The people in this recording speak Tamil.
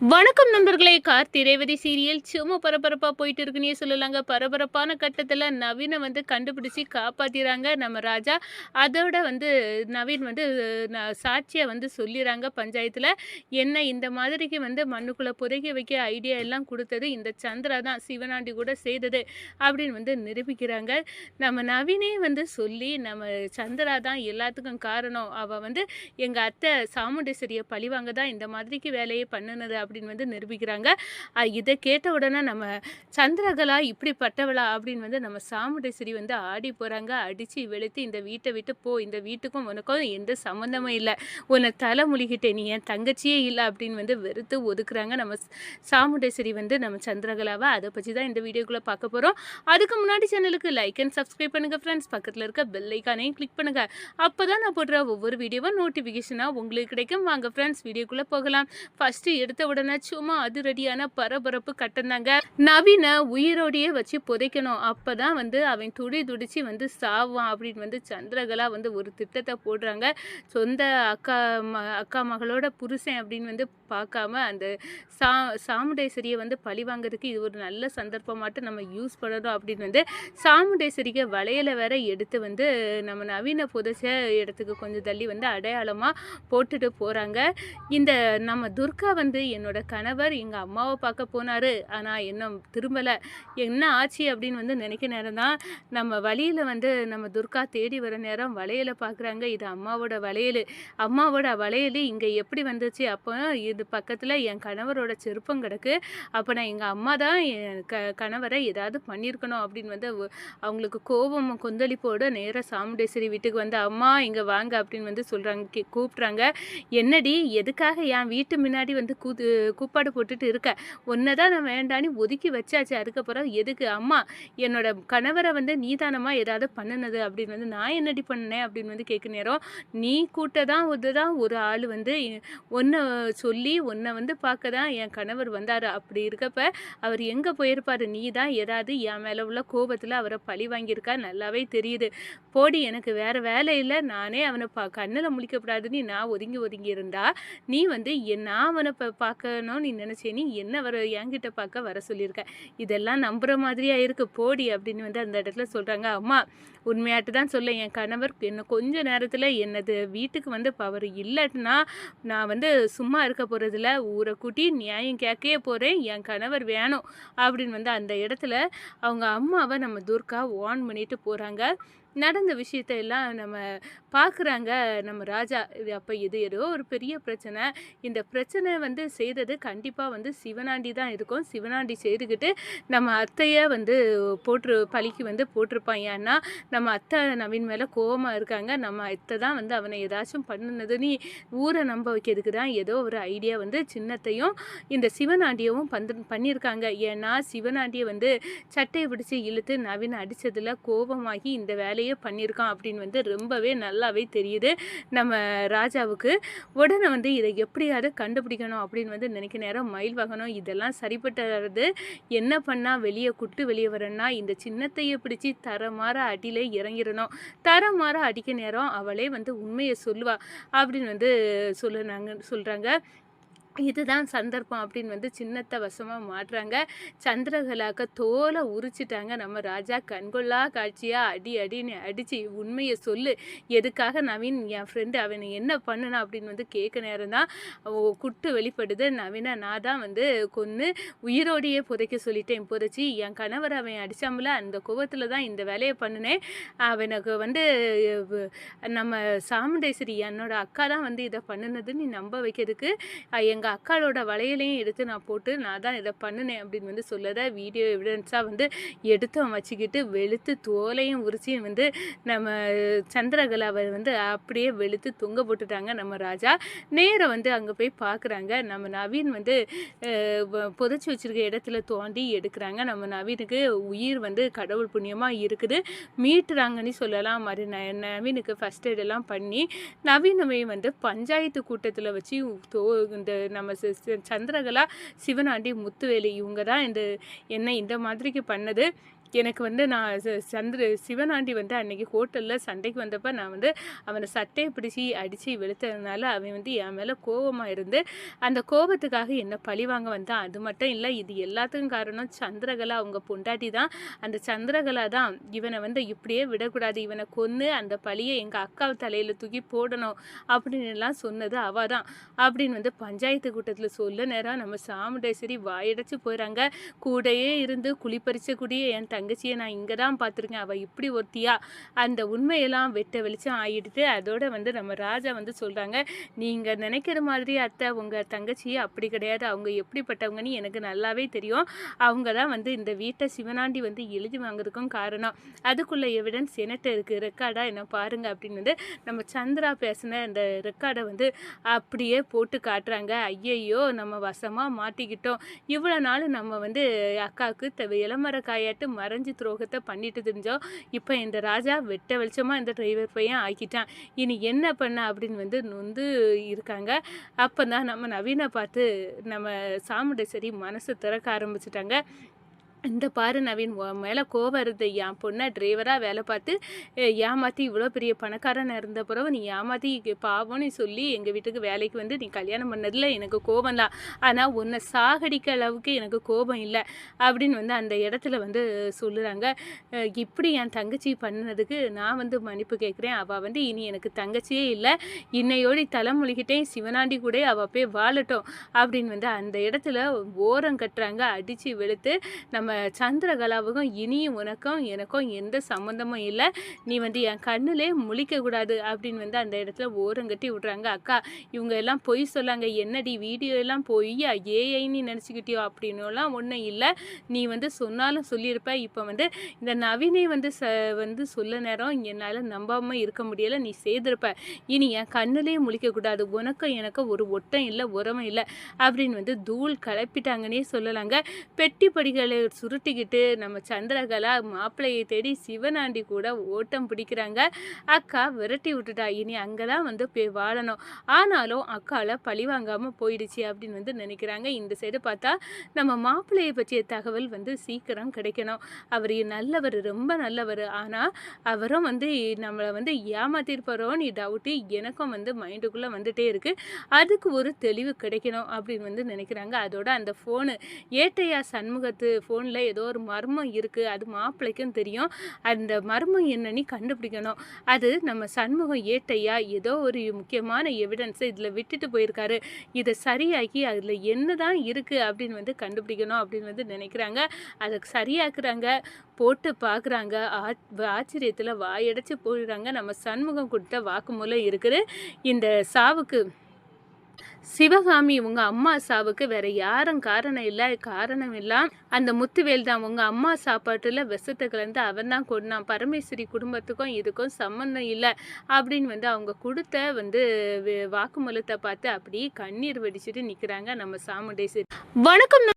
வணக்கம் நண்பர்களே! கார்த்தி ரேவதி சீரியல் சும்மா பரபரப்பா போயிட்டு இருக்குன்னே சொல்லலாங்க. பரபரப்பான கட்டத்தில நவீன கண்டுபிடிச்சு காப்பாத்திறாங்க நம்ம ராஜா. அதோட நவீன் சாட்சியா சொல்லிறாங்க பஞ்சாயத்துல. என்ன இந்த மாதிரிக்கு மண்ணுக்குள்ள புதைக்க வைக்க ஐடியா எல்லாம் குடுத்தது இந்த சந்திரா தான். சிவனாண்டி கூட செய்தது அப்படின்னு நிரூபிக்கிறாங்க. நம்ம நவீனே சொல்லி நம்ம சந்திரா தான் எல்லாத்துக்கும் காரணம். அவ எங்க அத்தை சாமுண்டேஸ்வரிய பழிவாங்க தான் இந்த மாதிரிக்கு வேலையே பண்ணுனது அப்படின்னு நிரூபிக்கிறாங்க. இதை கேட்ட உடனே நம்ம சந்திரகலா இப்படிப்பட்டவளா அப்படின்னு நம்ம சாமுண்டேஸ்வரி ஆடி போறாங்க. அடிச்சு வெளுத்து இந்த வீட்டை விட்டு போ, இந்த வீட்டுக்கும் உனக்கும் எந்த சம்மந்தமும் இல்லை, உன்னை தலை முழுகிட்டே, நீ என் தங்கச்சியே இல்லை அப்படின்னு வெறுத்து ஒதுக்குறாங்க நம்ம சாமுண்டேஸ்வரி நம்ம சந்திரகலாவை. அதை பற்றி தான் இந்த வீடியோக்குள்ளே பார்க்க போகிறோம். அதுக்கு முன்னாடி சேனலுக்கு லைக் அண்ட் சப்ஸ்கிரைப் பண்ணுங்கள் ஃப்ரெண்ட்ஸ். பக்கத்தில் இருக்க பெல் ஐக்கானையும் கிளிக் பண்ணுங்கள். அப்போ தான் நான் போடுற ஒவ்வொரு வீடியோவும் நோட்டிஃபிகேஷனாக உங்களுக்கு கிடைக்கும். வாங்க ஃப்ரெண்ட்ஸ் வீடியோக்குள்ளே போகலாம். ஃபஸ்ட்டு எடுத்த உடனே சும்மா அதிரடியான பரபரப்பு கட்டந்தாங்க. நவீன உயிரோடையே வச்சு புதைக்கணும், அப்பதான் அவன் துடிச்சு சாவான் அப்படின்னு சந்திரகலா ஒரு திட்டத்தை போடுறாங்க. சொந்த அக்கா மகளோட புருஷன் அப்படின்னு பார்க்காம அந்த சாமுண்டேஸ்வரியை பழி வாங்குறதுக்கு இது ஒரு நல்ல சந்தர்ப்பமாட்டு நம்ம யூஸ் பண்ணணும் அப்படின்னு சாமுண்டேஸ்வரிக்கு வளையலை வேற எடுத்து நம்ம நவீன புதைச்ச இடத்துக்கு கொஞ்சம் தள்ளி அடையாளமாக போட்டுட்டு போகிறாங்க. இந்த நம்ம துர்கா என்னோட கணவர் எங்கள் அம்மாவை பார்க்க போனார், ஆனால் இன்னும் திரும்பலை, என்ன ஆச்சு அப்படின்னு நினைக்க நேரம் தான் நம்ம வழியில் நம்ம துர்கா தேடி வர நேரம் வளையலை பார்க்குறாங்க. இது அம்மாவோட வளையல் இங்கே எப்படி வந்துச்சு? அப்போ இது பக்கத்தில் என் கணவரோட செருப்பம் கிடக்கு. அப்போ நான் எங்கள் அம்மா தான் என் கணவரை ஏதாவது பண்ணியிருக்கணும் அப்படின்னு அவங்களுக்கு கோபம் கொந்தளிப்போடு நேராக சாமுண்டேஸ்வரி வீட்டுக்கு அம்மா இங்கே வாங்க அப்படின்னு சொல்கிறாங்க, கூப்பிட்றாங்க. என்னடி எதுக்காக என் வீட்டு முன்னாடி கூப்பாடு போட்டுட்டு இருக்க? உன்னை தான் நான் வேண்டான்னு ஒதுக்கி வச்சாச்சு, அதுக்கப்புறம் எதுக்கு? அம்மா என்னோட கணவரை நீதானமா ஏதாவது பண்ணுனது அப்படின்னு நான் என்னடி பண்ணேன் அப்படின்னு கேட்க நேரம், நீ கூட்டதான் ஒரு ஆள் ஒன்றை சொல்லி உன்னை பார்க்க தான் என் கணவர் வந்தார். அப்படி இருக்கப்ப அவர் எங்கே போயிருப்பார்? நீ தான் ஏதாவது என் மேலே உள்ள கோபத்தில் அவரை பழி வாங்கியிருக்கா, நல்லாவே தெரியுது. போடி, எனக்கு வேறு வேலை இல்லை, நானே அவனை கண்ணில் முழிக்கப்படாதுன்னு நான் ஒதுங்கி இருந்தா நீ நான் அவனை பார்க்கணும் நீ நினச்சே, நீ என்ன என்கிட்ட பார்க்க வர சொல்லியிருக்க, இதெல்லாம் நம்புகிற மாதிரியாக இருக்குது, போடி அப்படின்னு அந்த இடத்துல சொல்கிறாங்க. அம்மா உண்மையாட்டு தான் சொல்ல, என் கணவர் இன்னும் கொஞ்ச நேரத்தில் என்னது வீட்டுக்கு அவர் இல்லைன்னா நான் சும்மா இருக்க போகிறதில்ல, ஊரை கூட்டி நியாயம் கேட்கவே போகிறேன், என் கணவர் வேணும் அப்படின்னு அந்த இடத்துல அவங்க அம்மாவை நம்ம துர்கா வார்ன் பண்ணிட்டு போகிறாங்க. நடந்த விஷயத்த எல்லாம் நம்ம பார்க்குறாங்க நம்ம ராஜா. அப்போ இது ஏதோ ஒரு பெரிய பிரச்சனை, இந்த பிரச்சனை செய்தது கண்டிப்பாக சிவனாண்டி தான் இருக்கும். சிவனாண்டி செய்துக்கிட்டு நம்ம அத்தையை பழிக்கு போட்டிருப்பான். ஏன்னா நம்ம அத்தை நவீன் மேலே கோபமாக இருக்காங்க. நம்ம அத்தை தான் அவனை ஏதாச்சும் பண்ணுனதுன்னு ஊரை நம்ப வைக்கிறதுக்கு தான் ஏதோ ஒரு ஐடியா சின்னத்தையும் இந்த சிவனாண்டியவும் பண்ணியிருக்காங்க. ஏன்னா சிவனாண்டியை சட்டையை பிடிச்சி இழுத்து நவீன் அடித்ததில் கோபமாகி இந்த வேலையை பண்ணியிருக்கான் அப்படின்னு ரொம்பவே நல்லாவே தெரியுது நம்ம ராஜாவுக்கு. உடனே இதை எப்படியாவது கண்டுபிடிக்கணும் அப்படின்னு நினைக்க நேரம் மயில் வாகனம் இதெல்லாம் சரிப்பட்டது. என்ன பண்ணால் வெளியே வரேன்னா இந்த சின்னத்தையை பிடிச்சி தரமாற அடியிலே இறங்கிடணும். தரமாற அடிக்க நேரம் அவளே உண்மையை சொல்லுவா அப்படின்னு சொல்கிறாங்க. இதுதான் சந்தர்ப்பம் அப்படின்னு சின்னத்தை வசமாக மாட்டுறாங்க. சந்திரகலாக்க தோலை உரிச்சிட்டாங்க நம்ம ராஜா. கண்கொள்ளா காட்சியாக அடின்னு அடித்து உண்மையை சொல்லு, எதுக்காக நவீன் என் ஃப்ரெண்டு அவனை என்ன பண்ணுனா அப்படின்னு கேட்க நேரம் தான் குட்டு வெளிப்படுது. நவீனை நான் தான் கொன்று உயிரோடையே புதைக்க சொல்லிட்டேன். புதைச்சி என் கணவர் அவன் அடித்தாமல அந்த கோவத்தில் தான் இந்த வேலையை பண்ணினேன். அவனுக்கு நம்ம சாமுண்டேஸ்வரி என்னோட அக்கா தான் இதை பண்ணினதுன்னு நீ நம்ப வைக்கிறதுக்கு எங்கள் அக்காளோட வளையலையும் எடுத்து நான் போட்டு நான் தான் இதை பண்ணினேன் அப்படின்னு சொல்லத வீடியோ எவிடன்ஸாக எடுத்து வச்சுக்கிட்டு வெளுத்து தோலையும் உரிச்சி நம்ம சந்திரகலாவை அப்படியே வெளுத்து தொங்க போட்டுட்டாங்க நம்ம ராஜா. நேரம் அங்கே போய் பார்க்குறாங்க. நம்ம நவீன் புதைச்சி வச்சிருக்க இடத்துல தோண்டி எடுக்கிறாங்க. நம்ம நவீனுக்கு உயிர் கடவுள் புண்ணியமாக இருக்குது, மீட்டுறாங்கன்னு சொல்லலாம். மாதிரி நவீனுக்கு ஃபஸ்ட் எய்டெல்லாம் பண்ணி நவீனவை பஞ்சாயத்து கூட்டத்தில் வச்சு இந்த நம்ம சந்திரகலா, சிவனாண்டி, முத்துவேலி இவங்க தான் என்ன இந்த மாதிரிக்கு பண்ணது. எனக்கு வந்து நான் சிவனாண்டி வந்து அன்னைக்கு ஹோட்டலில் சண்டைக்கு வந்தப்ப நான் வந்து அவனை சட்டையை பிடிச்சி அடித்து வெளுத்ததுனால அவன் வந்து என் மேலே கோபமாக இருந்து அந்த கோபத்துக்காக என்ன பழிவாங்க வந்தான். அது மட்டும் இல்லை, இது எல்லாத்துக்கும் காரணம் சந்திரகலா அவங்க பொண்டாட்டி தான். அந்த சந்திரகலா தான் இவனை வந்து இப்படியே விடக்கூடாது, இவனை கொன்று அந்த பழியை எங்கள் அக்கா தலையில் தூக்கி போடணும் அப்படின்னுலாம் சொன்னது அவ தான் அப்படின்னு வந்து பஞ்சாயத்து கூட்டத்தில் சொல்ல நேரம் நம்ம சாமுண்டேஸ்வரி வாயடைச்சு போயிடறாங்க. கூடையே இருந்து குளிப்பறிச்சக்கூடிய என் தங்கச்சியை நான் இங்கே தான் பார்த்துருக்கேன், அவள் இப்படி ஒருத்தியா, அந்த உண்மையெல்லாம் வெட்ட வெளிச்சம் ஆகிடுது. அதோட வந்து நம்ம ராஜா வந்து சொல்கிறாங்க, நீங்கள் நினைக்கிற மாதிரி அத்தை உங்கள் தங்கச்சி அப்படி கிடையாது, அவங்க எப்படிப்பட்டவங்கன்னு எனக்கு நல்லாவே தெரியும். அவங்க தான் வந்து இந்த வீட்டை சிவனாண்டி வந்து எழுதி வாங்குறதுக்கும் காரணம். அதுக்குள்ள எவிடன்ஸ் என்கிட்ட இருக்குது, ரெக்கார்டாக என்ன பாருங்கள் அப்படின்னு வந்து நம்ம சந்திரா பேசின அந்த ரெக்கார்டை வந்து அப்படியே போட்டு காட்டுறாங்க. ஐயையோ நம்ம வசமாக மாட்டிக்கிட்டோம், இவ்வளோ நாள் நம்ம வந்து அக்காவுக்கு இளமர காயாட்டு மறைஞ்சு துரோகத்தை பண்ணிட்டு தெரிஞ்சோம், இப்போ இந்த ராஜா வெட்ட வெளிச்சமாக இந்த டிரைவர் பையன் ஆக்கிட்டான், இனி என்ன பண்ண அப்படின்னு வந்து நொந்து இருக்காங்க. அப்போ தான் நம்ம நவீனை பார்த்து நம்ம சாமுண்டேஸ்வரி மனசு திறக்க ஆரம்பிச்சிட்டாங்க. இந்த பாரு நவீன், உன் மேலே கோபம் இருந்தது, என் பொண்ணை டிரைவராக வேலை பார்த்து ஏமாற்றி இவ்வளோ பெரிய பணக்காரன் இருந்த பிறகு நீ ஏமாற்றி பாவம்னு சொல்லி எங்கள் வீட்டுக்கு வேலைக்கு வந்து நீ கல்யாணம் பண்ணதில் எனக்கு கோபம் தான், ஆனால் உன்னை சாகடிக்க அளவுக்கு எனக்கு கோபம் இல்லை அப்படின்னு வந்து அந்த இடத்துல வந்து சொல்லுறாங்க. இப்படி என் தங்கச்சி பண்ணினதுக்கு நான் வந்து மன்னிப்பு கேட்குறேன், அவள் வந்து இனி எனக்கு தங்கச்சியே இல்லை, இன்னையோடி தலைமொழிகிட்டே சிவனாண்டி கூட அவள் போய் வாழட்டும் அப்படின்னு வந்து அந்த இடத்துல ஓரம் கட்டுறாங்க. அடித்து வெளுத்து நம்ம சந்திரகலாவுக்கும் இனியும் உனக்கும் எனக்கும் எந்த சம்மந்தமும் இல்லை, நீ வந்து என் கண்ணிலே முழிக்கக்கூடாது அப்படின்னு வந்து அந்த இடத்துல ஓரங்கட்டி விட்றாங்க. அக்கா இவங்க எல்லாம் பொய் சொல்லாங்க, என்னடி வீடியோ எல்லாம் பொய்யா ஏஐன்னு நினச்சிக்கிட்டியோ அப்படின்னுலாம் ஒன்றும் இல்லை, நீ வந்து சொன்னாலும் சொல்லியிருப்ப, இப்போ வந்து இந்த நவீனை வந்து வந்து சொல்ல நேரம் என்னால் நம்பாமல் இருக்க முடியலை, நீ செய்திருப்ப, இனி என் கண்ணிலே முழிக்கக்கூடாது, உனக்கும் எனக்கும் ஒரு ஒட்டம் இல்லை உரமும் இல்லை அப்படின்னு வந்து தூள் கிளப்பிட்டாங்கன்னே சொல்லலாங்க. பெட்டி படிகளை சுருட்டிக்கிட்டு நம்ம சந்திரகலா மாப்பிள்ளையை தேடி சிவனாண்டி கூட ஓட்டம் பிடிக்கிறாங்க. அக்கா விரட்டி விட்டுட்டா, இனி அங்கே தான் வந்து போய் வாழணும், ஆனாலும் அக்கால பழி வாங்காமல் போயிடுச்சு அப்படின்னு வந்து நினைக்கிறாங்க. இந்த சைடு பார்த்தா நம்ம மாப்பிள்ளையை பற்றிய தகவல் வந்து சீக்கிரம் கிடைக்கணும், அவர் நல்லவர், ரொம்ப நல்லவர், ஆனால் அவரும் வந்து நம்மளை வந்து ஏமாத்திருப்பாரோன்னு டவுட்டு எனக்கும் வந்து மைண்டுக்குள்ளே வந்துட்டே இருக்குது, அதுக்கு ஒரு தெளிவு கிடைக்கணும் அப்படின்னு வந்து நினைக்கிறாங்க. அதோட அந்த ஃபோனு ஏட்டையா சண்முகத்து ஃபோனில் ஏதோ ஒரு மர்மம் இருக்குது, அது மாப்பிள்ளைக்கும் தெரியும், அந்த மர்மம் என்னன்னு கண்டுபிடிக்கணும், அது நம்ம சண்முகம் ஏட்டையா ஏதோ ஒரு முக்கியமான எவிடன்ஸை இதில் விட்டுட்டு போயிருக்காரு, இதை சரியாக்கி அதில் என்ன தான் இருக்குது அப்படின்னு வந்து கண்டுபிடிக்கணும் அப்படின்னு வந்து நினைக்கிறாங்க. அதை சரியாக்குறாங்க, போட்டு பார்க்குறாங்க, ஆச்சரியத்தில் வாயடைச்சு போயிடுறாங்க. நம்ம சண்முகம் கொடுத்த வாக்குமூலம் இருக்குது, இந்த சாவுக்கு சிவகாமி உங்க அம்மா சாவுக்கு வேற யாரும் காரணம் இல்லை, அந்த முத்துவேல் தான் உங்க அம்மா சாப்பாட்டுல விஷத்தை கலந்து அவன் தான் கொண்டான், பரமேஸ்வரி குடும்பத்துக்கும் இதுக்கும் சம்மந்தம் இல்லை அப்படின்னு வந்து அவங்க கொடுத்த வந்து வாக்குமூலத்தை பார்த்து அப்படியே கண்ணீர் வெடிச்சிட்டு நிற்கிறாங்க நம்ம சாமுண்டேஸ்வரி. வணக்கம்.